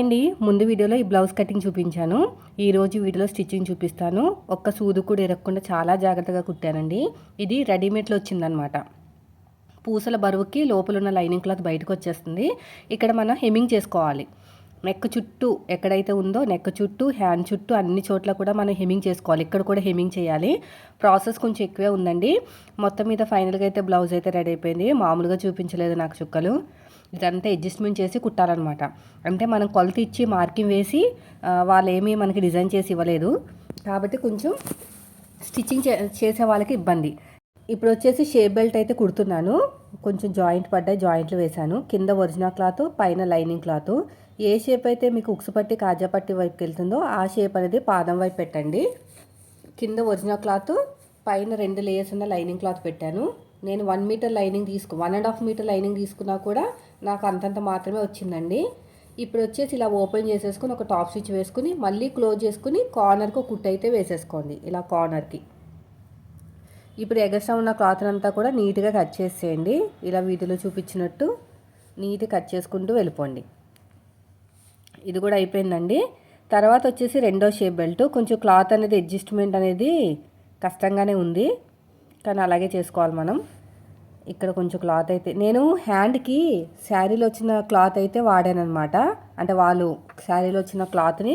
అండి, ముందు వీడియోలో ఈ బ్లౌజ్ కటింగ్ చూపించాను. ఈరోజు వీడియోలో స్టిచ్చింగ్ చూపిస్తాను. ఒక్క సూదు కూడా ఇరగకుండా చాలా జాగ్రత్తగా కుట్టానండి. ఇది రెడీమేడ్లో వచ్చిందనమాట. పూసల బరువుకి లోపల ఉన్న లైనింగ్ క్లాత్ బయటకు వచ్చేస్తుంది. ఇక్కడ మనం హెమ్మింగ్ చేసుకోవాలి. నెక్ చుట్టూ ఎక్కడైతే ఉందో నెక్ చుట్టూ, హ్యాండ్ చుట్టూ అన్ని చోట్ల కూడా మనం హెమ్మింగ్ చేసుకోవాలి. ఇక్కడ కూడా హెమ్మింగ్ చేయాలి. ప్రాసెస్ కొంచెం ఎక్కువే ఉందండి. మొత్తం మీద ఫైనల్గా అయితే బ్లౌజ్ అయితే రెడీ అయిపోయింది. మామూలుగా చూపించలేదు నాకు చుక్కలు. ఇదంతా అడ్జస్ట్మెంట్ చేసి కుట్టాలన్నమాట. అంటే మనం కొలత ఇచ్చి మార్కింగ్ వేసి వాళ్ళు ఏమీ మనకి డిజైన్ చేసి ఇవ్వలేదు కాబట్టి కొంచెం స్టిచ్చింగ్ చేసే వాళ్ళకి ఇబ్బంది. ఇప్పుడు వచ్చేసి షేప్ బెల్ట్ అయితే కుడుతున్నాను. కొంచెం జాయింట్ పడ్డాయి, జాయింట్లు వేశాను. కింద ఒరిజినల్ క్లాత్, పైన లైనింగ్ క్లాత్. ఏ షేప్ అయితే మీకు ఉక్సు పట్టి కాజా పట్టి వైపుకి వెళ్తుందో ఆ షేప్ అనేది పాదం వైపు పెట్టండి. కింద ఒరిజినల్ క్లాత్, పైన 2 లేయర్స్ ఉన్న లైనింగ్ క్లాత్ పెట్టాను. నేను 1 మీటర్ లైనింగ్ 1.5 మీటర్ లైనింగ్ తీసుకున్నా కూడా నాకు అంతంత మాత్రమే వచ్చిందండి. ఇప్పుడు వచ్చేసి ఇలా ఓపెన్ చేసేసుకుని ఒక టాప్ స్టిచ్ వేసుకుని మళ్ళీ క్లోజ్ చేసుకుని కార్నర్కి ఒక కుట్టు అయితే వేసేసుకోండి. ఇలా కార్నర్కి. ఇప్పుడు ఎగస్ట్రా ఉన్న క్లాత్ అంతా కూడా నీట్గా కట్ చేసేయండి. ఇలా వీటిలో చూపించినట్టు నీట్గా కట్ చేసుకుంటూ వెళ్ళిపోండి. ఇది కూడా అయిపోయిందండి. తర్వాత వచ్చేసి రెండో షేప్ బెల్ట్. కొంచెం క్లాత్ అనేది అడ్జస్ట్మెంట్ అనేది కష్టంగానే ఉంది, కానీ అలాగే చేసుకోవాలి మనం. ఇక్కడ కొంచెం క్లాత్ అయితే నేను హ్యాండ్కి శారీలో వచ్చిన క్లాత్ అయితే వాడానమాట. అంటే వాళ్ళు శారీలో వచ్చిన క్లాత్ని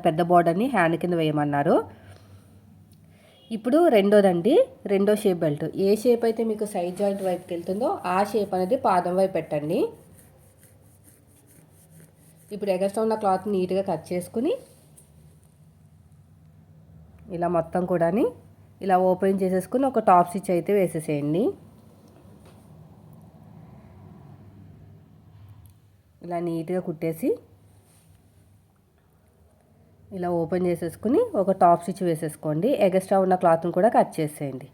పెద్ద బోర్డర్ని హ్యాండ్ కింద వేయమన్నారు. ఇప్పుడు రెండో షేప్ బెల్ట్. ఏ షేప్ అయితే మీకు సైడ్ జాయింట్ వైపుకి వెళ్తుందో ఆ షేప్ అనేది పాదం వైపు పెట్టండి. ఇప్పుడు ఎగస్ట్రా ఉన్న క్లాత్ నీట్గా కట్ చేసుకుని ఇలా మొత్తం కూడా ఇలా ఓపెన్ చేసేసుకుని ఒక టాప్ స్టిచ్ అయితే వేసేసేయండి. ఇలా నీట్గా కుట్టేసి ఇలా ఓపెన్ చేసేసుకుని ఒక టాప్ స్టిచ్ వేసేసుకోండి. ఎగస్ట్రా ఉన్న క్లాత్ని కూడా కట్ చేసేయండి.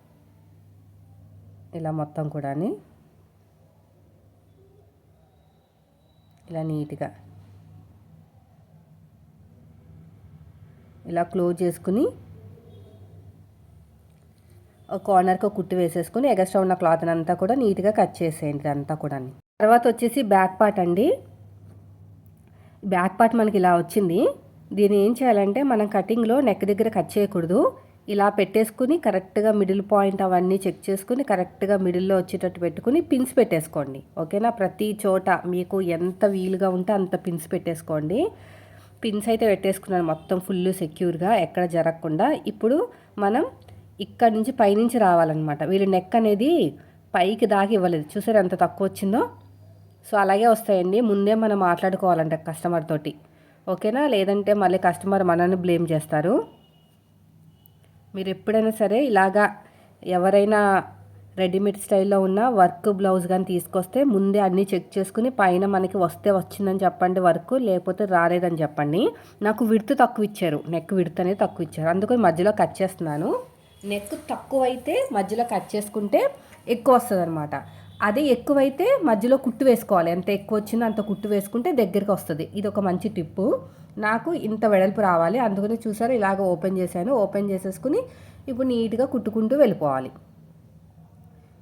ఇలా మొత్తం కూడా ఇలా నీట్గా ఇలా క్లోజ్ చేసుకుని ఒక కార్నర్కి ఒక కుట్టు వేసేసుకుని ఎగస్ట్రా ఉన్న క్లాత్ అంతా కూడా నీట్గా కట్ చేసేయండి అంతా కూడా. తర్వాత వచ్చేసి బ్యాక్ పార్ట్ అండి. బ్యాక్ పార్ట్ మనకి ఇలా వచ్చింది. దీన్ని ఏం చేయాలంటే మనం కటింగ్లో నెక్ దగ్గర కట్ చేయకూడదు. ఇలా పెట్టేసుకుని కరెక్ట్గా మిడిల్ పాయింట్ అవన్నీ చెక్ చేసుకుని కరెక్ట్గా మిడిల్లో వచ్చేటట్టు పెట్టుకుని పిన్స్ పెట్టేసుకోండి. ఓకేనా? ప్రతి చోట మీకు ఎంత వీలుగా ఉంటే అంత పిన్స్ పెట్టేసుకోండి. పిన్స్ అయితే పెట్టేసుకున్నాను మొత్తం ఫుల్ సెక్యూర్గా, ఎక్కడ జరగకుండా. ఇప్పుడు మనం ఇక్కడ నుంచి పైనుంచి రావాలన్నమాట. వీళ్ళు నెక్ అనేది పైకి దాకా ఇవ్వలేదు. చూసారు ఎంత తక్కువ వచ్చిందో? సో అలాగే వస్తాయండి. ముందే మనం మాట్లాడుకోవాలంట కస్టమర్ తోటి. ఓకేనా? లేదంటే మళ్ళీ కస్టమర్ మనల్ని బ్లేమ్ చేస్తారు. మీరు ఎప్పుడైనా సరే ఇలాగా ఎవరైనా రెడీమేడ్ స్టైల్లో ఉన్న వర్క్ బ్లౌజ్ కానీ తీసుకొస్తే ముందే అన్నీ చెక్ చేసుకుని పైన మనకి వస్తే వచ్చిందని చెప్పండి వర్క్, లేకపోతే రాలేదని చెప్పండి. నాకు విడ్త్ తక్కువ ఇచ్చారు, నెక్ విడ్త్ అనేది తక్కువ ఇచ్చారు, అందుకని మధ్యలో కట్ చేస్తున్నాను. నెక్ తక్కువైతే మధ్యలో కట్ చేసుకుంటే ఎక్కువ వస్తుంది అనమాట. అదే ఎక్కువైతే మధ్యలో కుట్టు వేసుకోవాలి. ఎంత ఎక్కువ వచ్చిందో అంత కుట్టు వేసుకుంటే దగ్గరికి వస్తుంది. ఇది ఒక మంచి టిప్పు. నాకు ఇంత వెడల్పు రావాలి, అందుకని చూసారు ఇలాగ ఓపెన్ చేశాను. ఓపెన్ చేసేసుకుని ఇప్పుడు నీట్గా కుట్టుకుంటూ వెళ్ళిపోవాలి.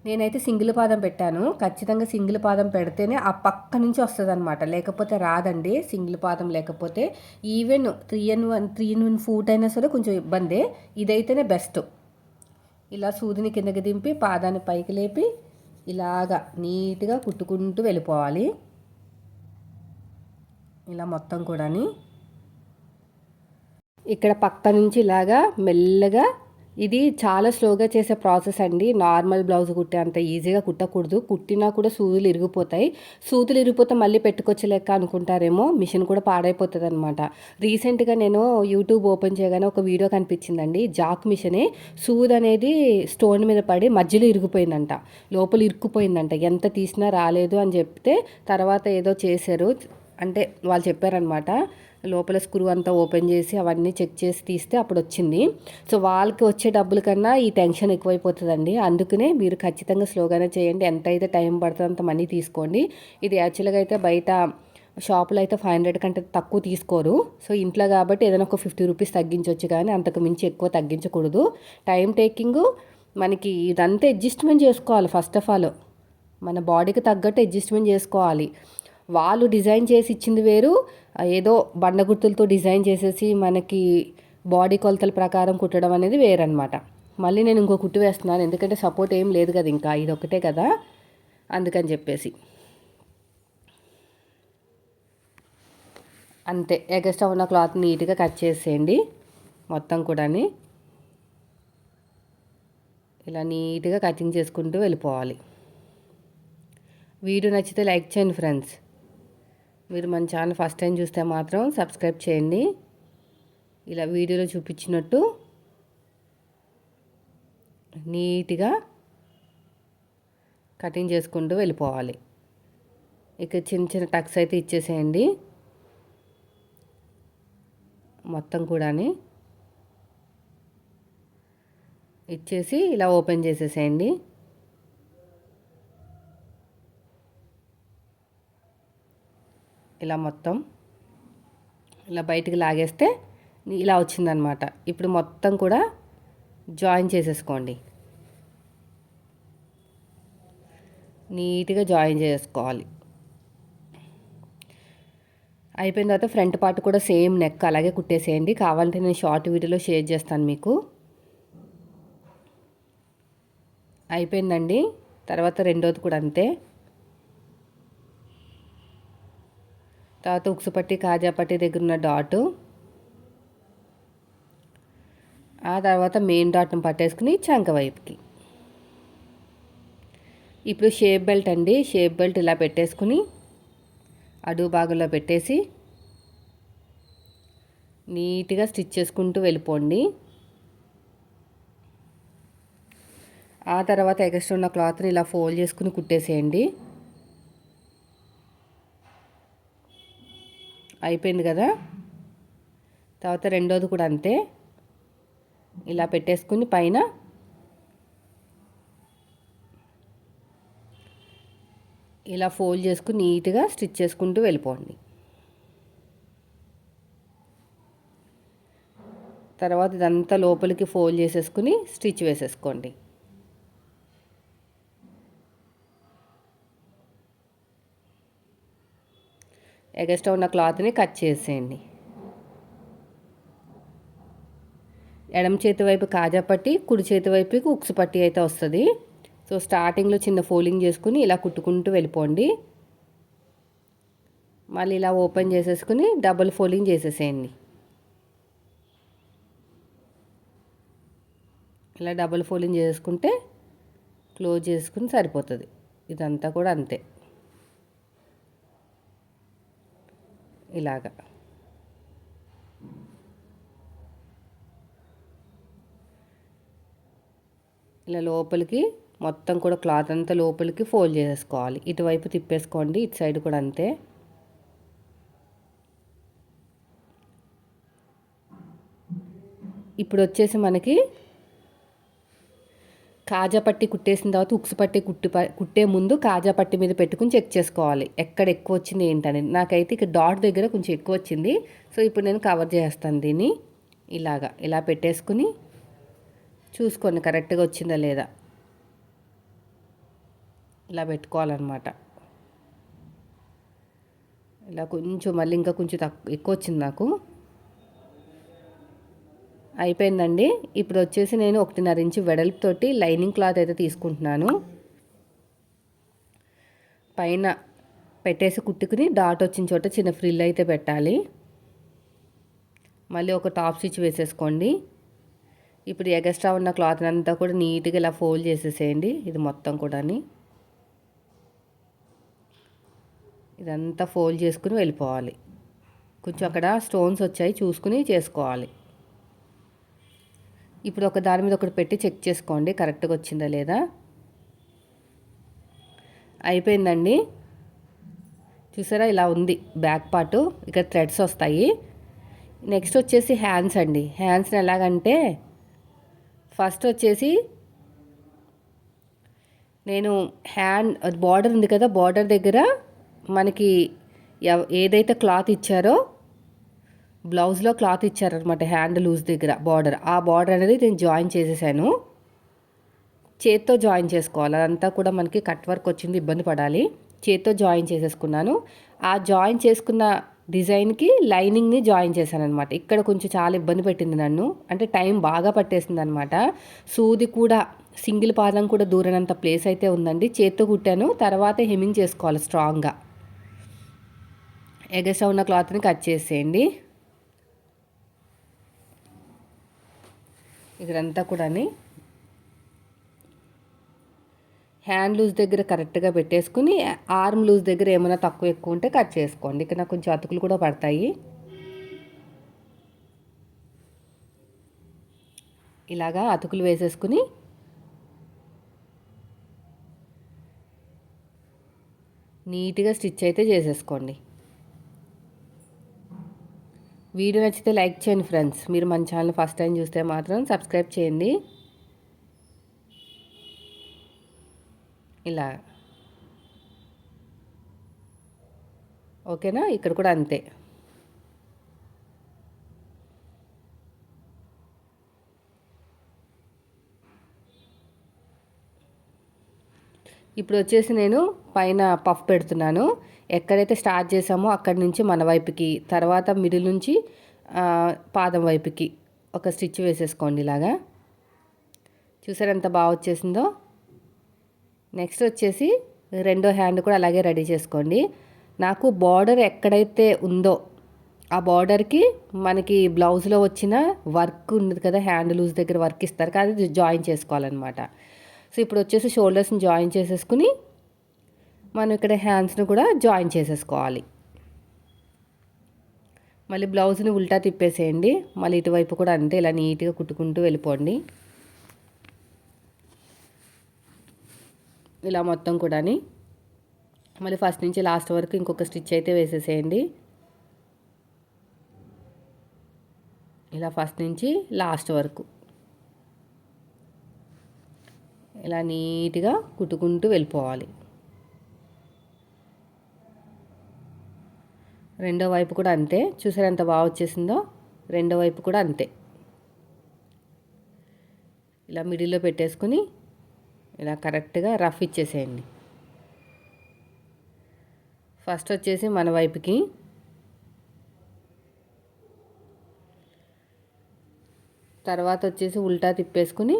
నేనైతే సింగిల్ పాదం పెట్టాను. ఖచ్చితంగా సింగిల్ పాదం పెడితేనే ఆ పక్క నుంచి వస్తుంది అనమాట, లేకపోతే రాదండి. సింగిల్ పాదం లేకపోతే ఈవెన్ 3 in 1 ఫూట్ అయినా సరే కొంచెం ఇబ్బందే. ఇదైతేనే బెస్ట్. ఇలా సూదిని కిందకి దింపి పాదాన్ని పైకి లేపి ఇలాగా నీట్గా కుట్టుకుంటూ వెళ్ళిపోవాలి. ఇలా మొత్తం కూడా ఇక్కడ పక్క నుంచి ఇలాగా మెల్లగా. ఇది చాలా స్లోగా చేసే ప్రాసెస్ అండి. నార్మల్ బ్లౌజ్ కుట్టే అంత ఈజీగా కుట్టకూడదు. కుట్టినా కూడా సూదులు ఇరిగిపోతాయి. సూదులు ఇరిగిపోతే మళ్ళీ పెట్టుకొచ్చలేక అనుకుంటారేమో, మిషన్ కూడా పాడైపోతుంది అనమాట. రీసెంట్గా నేను యూట్యూబ్ ఓపెన్ చేయగానే ఒక వీడియో కనిపించిందండి. జాక్ మిషనే సూది అనేది స్టోన్ మీద పడి మధ్యలో ఇరిగిపోయిందంట, లోపల ఇరుక్కుపోయిందంట. ఎంత తీసినా రాలేదు అని చెప్తే తర్వాత ఏదో చేశారు. అంటే వాళ్ళు చెప్పారనమాట, లోపల స్క్రూ అంతా ఓపెన్ చేసి అవన్నీ చెక్ చేసి తీస్తే అప్పుడు వచ్చింది. సో వాళ్ళకి వచ్చే డబ్బుల కన్నా ఈ టెన్షన్ ఎక్కువైపోతుందండి. అందుకనే మీరు ఖచ్చితంగా స్లోగానే చేయండి. ఎంత అయితే టైం పడుతుందో అంత మనీ తీసుకోండి. ఇది యాక్చువల్గా అయితే బయట షాపులో అయితే 500 కంటే తక్కువ తీసుకోరు. సో ఇంట్లో కాబట్టి ఏదైనా ఒక 50 రూపీస్ తగ్గించవచ్చు, కానీ అంతకు మించి ఎక్కువ తగ్గించకూడదు. టైం టేకింగ్ మనకి ఇదంతా అడ్జస్ట్మెంట్ చేసుకోవాలి. ఫస్ట్ ఆఫ్ ఆల్ మన బాడీకి తగ్గట్టు అడ్జస్ట్మెంట్ చేసుకోవాలి. వాళ్ళు డిజైన్ చేసి ఇచ్చింది వేరు, ఏదో బండ గుర్తులతో డిజైన్ చేసేసి మనకి బాడీ కొలతల ప్రకారం కుట్టడం అనేది వేరనమాట. మళ్ళీ నేను ఇంకో కుట్టు వేస్తున్నాను, ఎందుకంటే సపోర్ట్ ఏం లేదు కదా, ఇంకా ఇది ఒకటే కదా, అందుకని చెప్పేసి. అంతే, ఎగస్ట్రా ఉన్న క్లాత్ నీట్గా కట్ చేసేయండి మొత్తం కూడా. ఇలా నీట్గా కటింగ్ చేసుకుంటూ వెళ్ళిపోవాలి. వీడియో నచ్చితే లైక్ చేయండి ఫ్రెండ్స్. మీరు మన ఛానల్ ఫస్ట్ టైం చూస్తే మాత్రం సబ్స్క్రైబ్ చేయండి. ఇలా వీడియోలో చూపించినట్టు నీట్గా కటింగ్ చేసుకుంటూ వెళ్ళిపోవాలి. ఇక చిన్న చిన్న టక్స్ అయితే ఇచ్చేసేయండి మొత్తం కూడా. ఇచ్చేసి ఇలా ఓపెన్ చేసేసేయండి. ఇలా మొత్తం ఇలా బయటికి లాగేస్తే ఇలా వచ్చిందనమాట. ఇప్పుడు మొత్తం కూడా జాయిన్ చేసేసుకోండి, నీట్గా జాయిన్ చేసుకోవాలి. అయిపోయిన తర్వాత ఫ్రంట్ పార్ట్ కూడా సేమ్ నెక్ అలాగే కుట్టేసేయండి. కావాలంటే నేను షార్ట్ వీడియోలో షేర్ చేస్తాను మీకు. అయిపోయిందండి. తర్వాత రెండోది కూడా అంతే. తర్వాత ఉక్సు పట్టి కాజా పట్టి దగ్గర ఉన్న డాటు, ఆ తర్వాత మెయిన్ డాట్ను పట్టేసుకుని చంక వైపుకి. ఇప్పుడు షేప్ బెల్ట్ అండి. షేప్ బెల్ట్ ఇలా పెట్టేసుకుని అడుగు భాగంలో పెట్టేసి నీట్గా స్టిచ్ చేసుకుంటూ వెళ్ళిపోండి. ఆ తర్వాత ఎక్స్ట్రా ఉన్న క్లాత్ని ఇలా ఫోల్డ్ చేసుకుని కుట్టేసేయండి. అయిపోయింది కదా. తర్వాత రెండోది కూడా అంతే, ఇలా పెట్టేసుకుని పైన ఇలా ఫోల్డ్ చేసుకుని నీట్గా స్టిచ్ చేసుకుంటూ వెళ్ళిపోండి. తర్వాత ఇదంతా లోపలికి ఫోల్డ్ చేసేసుకుని స్టిచ్ వేసేసుకోండి. ఎగస్ట్రా ఉన్న క్లాత్ని కట్ చేసేయండి. ఎడమ చేతి వైపు కాజా పట్టి, కుడి చేతి వైపుకి ఉక్సు పట్టి అయితే వస్తుంది. సో స్టార్టింగ్లో చిన్న ఫోల్డింగ్ చేసుకుని ఇలా కుట్టుకుంటూ వెళ్ళిపోండి. మళ్ళీ ఇలా ఓపెన్ చేసేసుకుని డబుల్ ఫోల్డింగ్ చేసేసేయండి. ఇలా డబుల్ ఫోల్డింగ్ చేసుకుంటే క్లోజ్ చేసుకుని సరిపోతుంది. ఇదంతా కూడా అంతే, ఇలాగా. ఇలా లోపలికి మొత్తం కూడా క్లాత్ అంతా లోపలికి ఫోల్డ్ చేసేసుకోవాలి. ఇటువైపు తిప్పేసుకోండి, ఇటు సైడ్ కూడా అంతే. ఇప్పుడు వచ్చేసి మనకి కాజా పట్టి కుట్టేసిన తర్వాత ఉక్సు పట్టి కుట్టే ముందు కాజా పట్టి మీద పెట్టుకుని చెక్ చేసుకోవాలి ఎక్కడ ఎక్కువ వచ్చింది ఏంటనేది. నాకైతే ఇక్కడ డాట్ దగ్గర కొంచెం ఎక్కువ వచ్చింది. సో ఇప్పుడు నేను కవర్ చేస్తాను దీన్ని. ఇలా పెట్టేసుకుని చూసుకోండి కరెక్ట్గా వచ్చిందా లేదా, ఇలా పెట్టుకోవాలన్నమాట. ఇలా కొంచెం మళ్ళీ ఇంకా కొంచెం ఎక్కువ వచ్చింది నాకు. అయిపోయిందండి. ఇప్పుడు వచ్చేసి నేను 1.5 ఇంచు వెడల్పుతోటి లైనింగ్ క్లాత్ అయితే తీసుకుంటున్నాను. పైన పెట్టేసి కుట్టుకుని డాట్ వచ్చిన చోట చిన్న ఫ్రిల్ అయితే పెట్టాలి. మళ్ళీ ఒక టాప్ స్టిచ్ వేసేసుకోండి. ఇప్పుడు ఎగస్ట్రా ఉన్న క్లాత్ అంతా కూడా నీట్గా ఇలా ఫోల్డ్ చేసేసేయండి. ఇది మొత్తం కూడా ఇదంతా ఫోల్డ్ చేసుకుని వెళ్ళిపోవాలి. కొంచెం అక్కడ స్టోన్స్ వచ్చాయి చూసుకుని చేసుకోవాలి. ఇప్పుడు ఒక దాని మీద ఒకటి పెట్టి చెక్ చేసుకోండి కరెక్ట్గా వచ్చిందా లేదా. అయిపోయిందండి. చూసారా ఇలా ఉంది బ్యాక్ పార్ట్. ఇక్కడ థ్రెడ్స్ వస్తాయి. నెక్స్ట్ వచ్చేసి హ్యాండ్స్ అండి. హ్యాండ్స్ని ఎలాగంటే ఫస్ట్ వచ్చేసి నేను బార్డర్ ఉంది కదా, బార్డర్ దగ్గర మనకి ఏదైతే క్లాత్ ఇచ్చారో బ్లౌజ్లో క్లాత్ ఇచ్చారనమాట హ్యాండ్ లూజ్ దగ్గర బార్డర్, ఆ బార్డర్ అనేది నేను జాయిన్ చేసేసాను. చేత్తో జాయిన్ చేసుకోవాలి. అదంతా కూడా మనకి కట్ వర్క్ వచ్చింది, ఇబ్బంది పడాలి. చేత్తో జాయిన్ చేసేసుకున్నాను. ఆ జాయిన్ చేసుకున్న డిజైన్కి లైనింగ్ని జాయిన్ చేశాను అనమాట. ఇక్కడ కొంచెం చాలా ఇబ్బంది పెట్టింది నన్ను, అంటే టైం బాగా పట్టేసింది అనమాట. సూది కూడా సింగిల్ పాదం కూడా దూరనంత ప్లేస్ అయితే ఉందండి. చేత్తో కుట్టాను, తర్వాత హెమ్మింగ్ చేసుకోవాలి స్ట్రాంగ్గా. ఎగస్ట్రా ఉన్న క్లాత్ని కట్ చేసేయండి. ఇక్కడంతా కూడా హ్యాండ్ లూజ్ దగ్గర కరెక్ట్గా పెట్టేసుకుని ఆర్మ్ లూజ్ దగ్గర ఏమైనా తక్కువ ఎక్కువ ఉంటే కట్ చేసుకోండి. ఇక్కడ నాకు కొంచెం అతుకులు కూడా పడతాయి. ఇలాగా అతుకులు వేసేసుకుని నీట్గా స్టిచ్ అయితే చేసేసుకోండి. వీడియో నచ్చితే లైక్ చేయండి ఫ్రెండ్స్. మీరు మన ఛానల్ ఫస్ట్ టైం చూస్తే మాత్రం సబ్స్క్రైబ్ చేయండి. ఇలా ఓకేనా? ఇక్కడ కూడా అంతే. ఇప్పుడు వచ్చేసి నేను పైన పఫ్ పెడుతున్నాను. ఎక్కడైతే స్టార్ట్ చేసామో అక్కడి నుంచి మన వైపుకి, తర్వాత మిడిల్ నుంచి పాదం వైపుకి ఒక స్టిచ్ వేసేసుకోండి. ఇలాగా చూసారు ఎంత బాగా వచ్చేసిందో. నెక్స్ట్ వచ్చేసి రెండో హ్యాండ్ కూడా అలాగే రెడీ చేసుకోండి. నాకు బార్డర్ ఎక్కడైతే ఉందో ఆ బార్డర్కి మనకి బ్లౌజ్లో వచ్చిన వర్క్ ఉంది కదా, హ్యాండ్ లూజ్ దగ్గర వర్క్ ఇస్తారు కదా, అది జాయిన్ చేసుకోవాలన్నమాట. సో ఇప్పుడు వచ్చేసి షోల్డర్స్ని జాయిన్ చేసేసుకుని మనం ఇక్కడ హ్యాండ్స్ని కూడా జాయిన్ చేసేసుకోవాలి. మళ్ళీ బ్లౌజ్ని ఉల్టా తిప్పేసేయండి. మళ్ళీ ఇటువైపు కూడా అంతే, ఇలా నీట్గా కుట్టుకుంటూ వెళ్ళిపోండి. ఇలా మొత్తం కూడా మళ్ళీ ఫస్ట్ నుంచి లాస్ట్ వరకు ఇంకొక స్టిచ్ అయితే వేసేసేయండి. ఇలా ఫస్ట్ నుంచి లాస్ట్ వరకు ఇలా నీట్గా కుట్టుకుంటూ వెళ్ళిపోవాలి. రెండో వైపు కూడా అంతే. చూసారు ఎంత బాగా వచ్చేసిందో. రెండో వైపు కూడా అంతే. ఇలా మిడిల్లో పెట్టేసుకుని ఇలా కరెక్ట్గా రఫ్ ఇచ్చేసేయండి. ఫస్ట్ వచ్చేసి మన వైపుకి, తర్వాత వచ్చేసి ఉల్టా తిప్పేసుకుని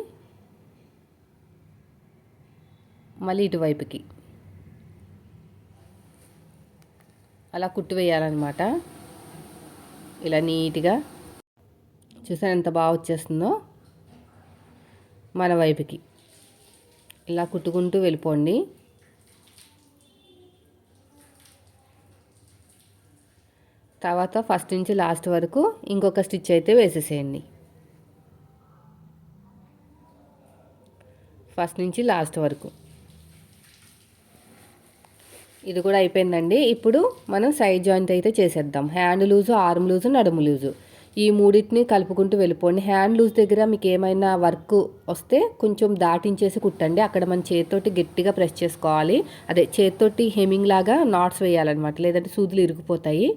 మళ్ళీ ఇటువైపుకి అలా కుట్టు వేయాలన్నమాట. ఇలా నీట్గా చూసాను ఎంత బాగా వచ్చేస్తుందో. మన వైపుకి ఇలా కుట్టుకుంటూ వెళ్ళిపోండి. తర్వాత ఫస్ట్ నుంచి లాస్ట్ వరకు ఇంకొక స్టిచ్ అయితే వేసేసేయండి. ఫస్ట్ నుంచి లాస్ట్ వరకు ఇది కూడా అయిపోయిందండి. ఇప్పుడు మనం సైడ్ జాయింట్ అయితే చేసేద్దాం. హ్యాండ్ లూజు, ఆర్మ్ లూజు, నడుము లూజు ఈ మూడింటిని కలుపుకుంటూ వెళ్ళిపోండి. హ్యాండ్ లూజ్ దగ్గర మీకు ఏమైనా వర్క్ వస్తే కొంచెం దాటించేసి కుట్టండి. అక్కడ మన చేతితోటి గట్టిగా ప్రెస్ చేసుకోవాలి. అదే చేతితోటి హెమ్మింగ్ లాగా నాట్స్ వేయాలన్నమాట, లేదంటే సూదులు ఇరుకుపోతాయి.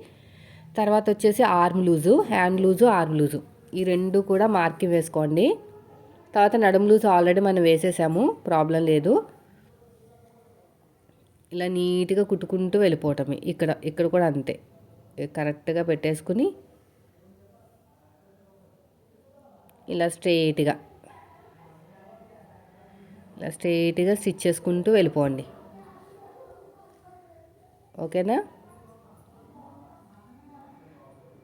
తర్వాత వచ్చేసి arm loose, hand loose, arm loose ఈ రెండు కూడా మార్కింగ్ వేసుకోండి. తర్వాత నడుము లూజు ఆల్రెడీ మనం వేసేసాము, ప్రాబ్లం లేదు. ఇలా నీట్గా కుట్టుకుంటూ వెళ్ళిపోవటమే. ఇక్కడ కూడా అంతే, కరెక్ట్గా పెట్టేసుకుని ఇలా స్ట్రెయిట్గా స్టిచ్ చేసుకుంటూ వెళ్ళిపోండి. ఓకేనా?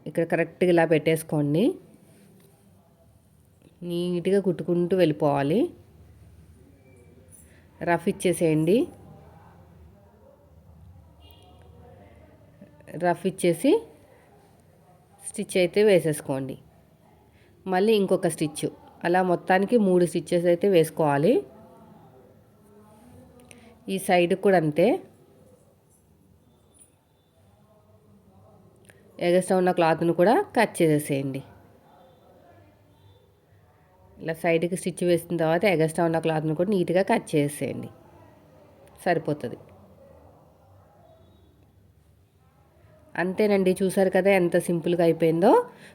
ఇక్కడ కరెక్ట్గా ఇలా పెట్టేసుకోండి. నీట్గా కుట్టుకుంటూ వెళ్ళిపోవాలి. రఫ్ ఇచ్చేసేయండి. రఫ్ ఇచ్చేసి స్టిచ్ అయితే వేసేసుకోండి. మళ్ళీ ఇంకొక స్టిచ్, అలా మొత్తానికి 3 స్టిచ్చెస్ అయితే వేసుకోవాలి. ఈ సైడ్ కూడా అంతే. ఎగస్ట్రా ఉన్న క్లాత్ను కూడా కట్ చేసేసేయండి. ఇలా సైడ్కి స్టిచ్ వేసిన తర్వాత ఎగస్ట్రా ఉన్న క్లాత్ను కూడా నీట్గా కట్ చేసేయండి, సరిపోతుంది. అంతేనండి, చూసారు కదా ఎంత సింపుల్గా అయిపోయిందో.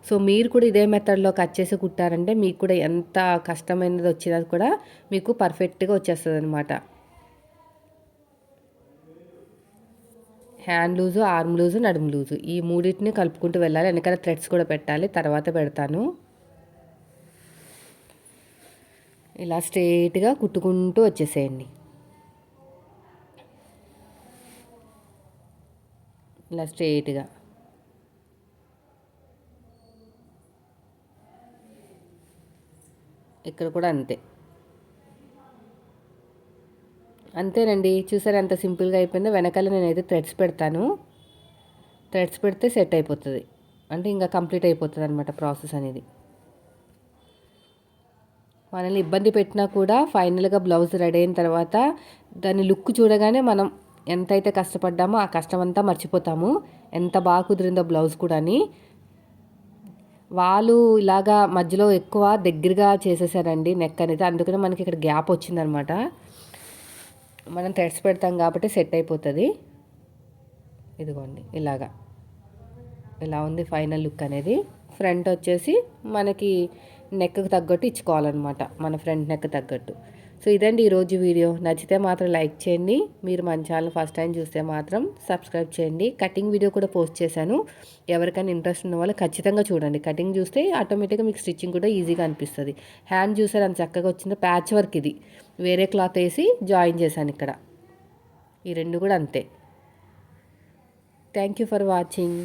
సో మీరు కూడా ఇదే మెథడ్లో కట్ చేసి కుట్టారంటే మీకు కూడా ఎంత కష్టమైనది వచ్చినా కూడా మీకు పర్ఫెక్ట్గా వచ్చేస్తుంది అనమాట. హ్యాండ్ లూజు, ఆర్మ్ లూజు, నడుము లూజు ఈ మూడింటిని కలుపుకుంటూ వెళ్ళాలి. వెనకాల థ్రెడ్స్ కూడా పెట్టాలి, తర్వాత పెడతాను. ఇలా స్ట్రెయిట్గా కుట్టుకుంటూ వచ్చేసేయండి. ఇలా స్ట్రెయిట్గా ఇక్కడ కూడా అంతే. అంతేనండి, చూసారు ఎంత సింపుల్గా అయిపోయిందో. వెనకాల నేనైతే థ్రెడ్స్ పెడతాను. థ్రెడ్స్ పెడితే సెట్ అయిపోతుంది, అంటే ఇంకా కంప్లీట్ అయిపోతుంది అనమాట ప్రాసెస్ అనేది. మనల్ని ఇబ్బంది పెట్టినా కూడా ఫైనల్గా బ్లౌజ్ రెడీ అయిన తర్వాత దాని లుక్ చూడగానే మనం ఎంతైతే కష్టపడ్డామో ఆ కష్టం అంతా మర్చిపోతాము. ఎంత బాగా కుదిరిందో బ్లౌజ్ కూడా అని. వాళ్ళు ఇలాగా మధ్యలో ఎక్కువ దగ్గరగా చేసేసారండి నెక్ అనేది, అందుకనే మనకి ఇక్కడ గ్యాప్ వచ్చిందనమాట. మనం థ్రెడ్స్ పెడతాం కాబట్టి సెట్ అయిపోతుంది. ఇదిగోండి ఇలాగా, ఇలా ఉంది ఫైనల్ లుక్ అనేది. ఫ్రంట్ వచ్చేసి మనకి నెక్కి తగ్గట్టు ఇచ్చుకోవాలన్నమాట, మన ఫ్రంట్ నెక్ తగ్గట్టు. సో ఇదండి ఈరోజు వీడియో. నచ్చితే మాత్రం లైక్ చేయండి. మీరు మన ఛానల్ ఫస్ట్ టైం చూస్తే మాత్రం సబ్స్క్రైబ్ చేయండి. కటింగ్ వీడియో కూడా పోస్ట్ చేశాను, ఎవరికైనా ఇంట్రెస్ట్ ఉన్న వాళ్ళు ఖచ్చితంగా చూడండి. కటింగ్ చూస్తే ఆటోమేటిక్గా మీకు స్టిచ్చింగ్ కూడా ఈజీగా అనిపిస్తుంది. హ్యాండ్ చూసారు అంత చక్కగా వచ్చిందో. ప్యాచ్ వర్క్ ఇది, వేరే క్లాత్ వేసి జాయిన్ చేశాను ఇక్కడ. ఈ రెండు కూడా అంతే. Thank you for watching.